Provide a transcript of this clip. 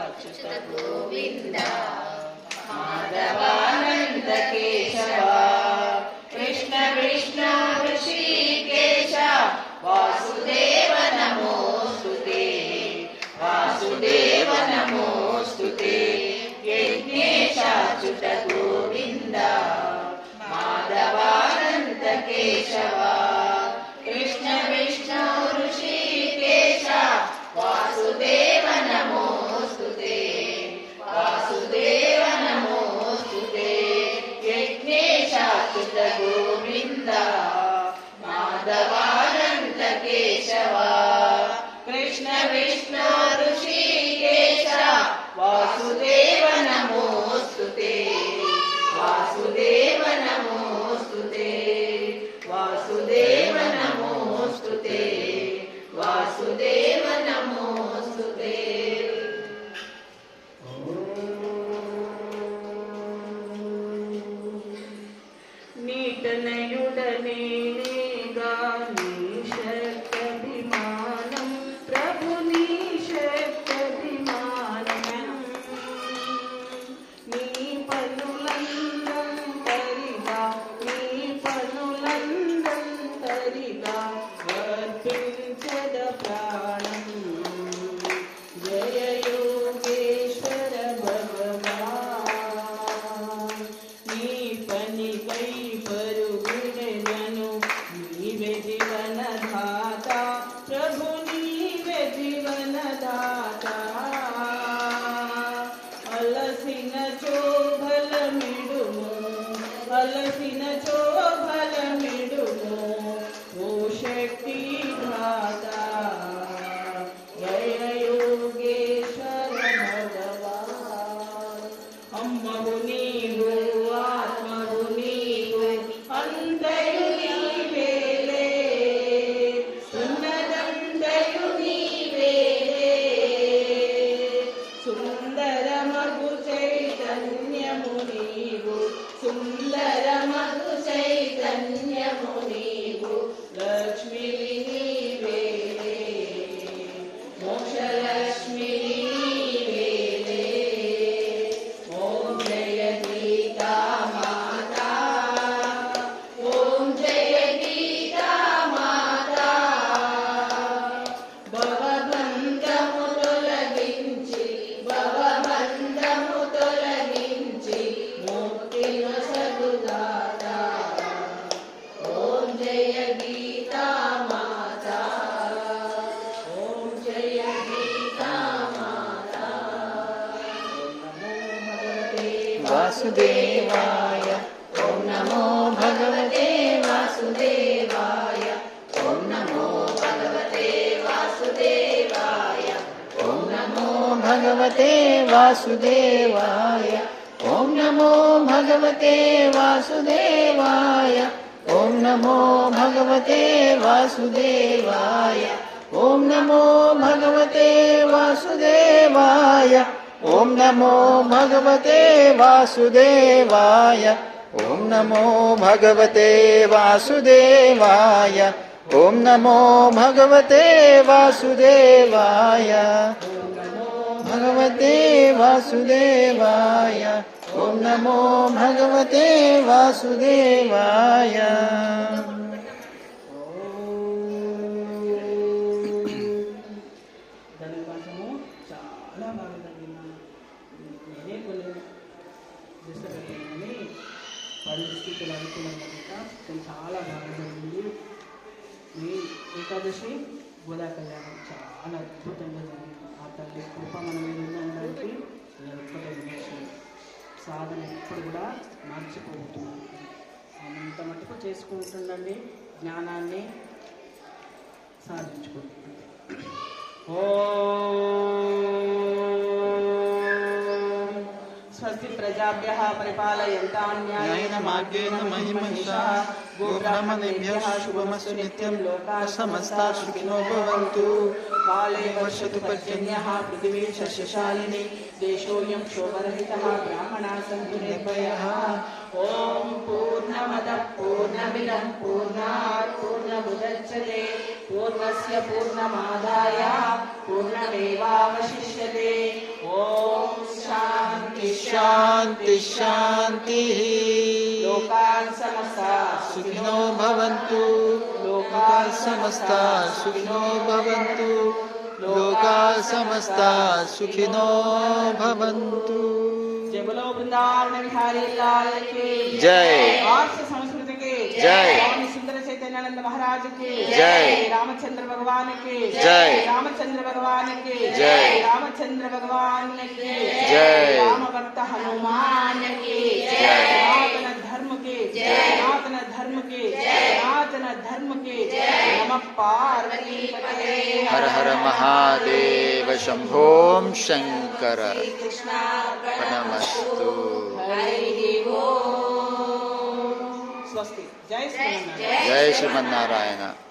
अच्युत गोविंद माधवानंद केशव कृष्ण विष्णु ऋषिकेश वासुदेव नमोस्तुते वासुदेव नमोस्तुते यज्ञेश अच्युत गोविंद माधवानंद केशव कृष्ण विष्णु ऋषिकेश वासुदेव नमोस्तुते वासुदेव नमोस्तुते यज्ञेश अच्युत गोविंद माधवानंद केशव कृष्ण विष्णु ऋषिकेश वासुदेव नमोस्तुते वासुदेव नमोस्तुते वासुदेव नमोस्तुते वासुदेव नमोस्तुते नीटनयुडने गानी शक्तिमानं प्रभु नी शक्तिमानं नी पनुलंदं तरिगा नी पनुलंदं तरिगा वर्तिंचद प्राणं जय योगेश्वर भगवान नी पनि कई परुगिणनु नीवे जीवन दाता प्रभु नीवे जीवन दाता अलसिन चोभल मिडुमो अलसिन चोभल मिडुमो ओ शक्ति दाता जय योगेश्वर भगवान अम्महु नीवु आत्महु नीवु अंतयु नीवेले सुन्दरंदयु नीवेले सुंदरमगु चैतन्यमु नीवु सुंदरमगु चैतन्यमु नीवु लक्ष्मी नीवेले मोक्षलक्ष्मी नीवेले ओम जय गीता माता ओम जय गीता माता भवबंधము తొలగించి భవబంధము తొలగించి ముక్తిను సగుదాత ఓం జయ గీతా మాతా ఓం జయ గీతా మాతా వాసుదేవాయ ఓం నమో భగవతే వాసుదేవాయ ఓం నమో భగవతే వాసుదేవాయ ఓం నమో భగవతే వాసుదేవాయ ఓం నమో భగవతే వాసుదేవాయ ఓం నమో భగవతే వాసుదేవాయ ఓం నమో భగవతే వాసుదేవాయ ఓం నమో భగవతే వాసుదేవాయ ఓం నమో భగవతే వాసుదేవాయ ఓం నమో భగవతే వాసుదేవాయ భగవతే వాసుదేవాయ ఓం నమో భగవతే వాసుదేవాయ దాని కొంచెము చాలా బాగా తగ్గిన నేనే కొన్ని డిస్టర్బ్ పరిస్థితులు అనుకున్నాను కనుక చాలా బాగా జరిగింది మీ ఏకాదశి గోదా కళ్యాణం చాలా అద్భుతంగా జరిగింది ఆ తల్లి కృప మన మీద ఉండడానికి ఎప్పటి విషయం సాధన ఎప్పుడు కూడా మర్చిపోతున్నాం అంత మటుకు చేసుకుంటుండండి జ్ఞానాన్ని సాధించుకుంటున్నాం स्वस्ति प्रजाभ्यः परिपालयन्तां न्यायेन मार्गेण महीं महिषाः गोब्राह्मणेभ्यः शुभमस्तु नित्यं लोकाः समस्ताः सुखिनो भवन्तु काले वर्षतु पर्जन्यः पृथिवी सस्यशालिनी देशोऽयं क्षोभरहितः ब्राह्मणाः सन्तु निर्भयाः ॐ पूर्णमदः पूर्णमिदं पूर्णात् पूर्णमुदच्यते पूर्णस्य पूर्णमादाय पूर्णमेवावशिष्यते ॐ शांति शांति। लोकान् समस्ताः सुखिनो भवन्तु। लोकाः समस्ताः सुखिनो भवन्तु। लोकाः समस्ताः सुखिनो भवन्तु। जय बोलो वृंदावन बिहारी लाल की जय। आर्ष संस्कृति की जय। स्वामी सुंदर चैतन्यानंद महाराज की जय। रामचंद्र भगवान की जय। रामचंद्र भगवान की जय। रामचंद्र भगवान की जय। राम भक्त हनुमान की जय। सनातन धर्म की सनातन धर्म की सनातन धर्म की नमः पार्वती पतये। हर हर महादेव शंभो शंकर नमस्तु। स्वस्ति। जय श्री जय श्रीमन्नारायण।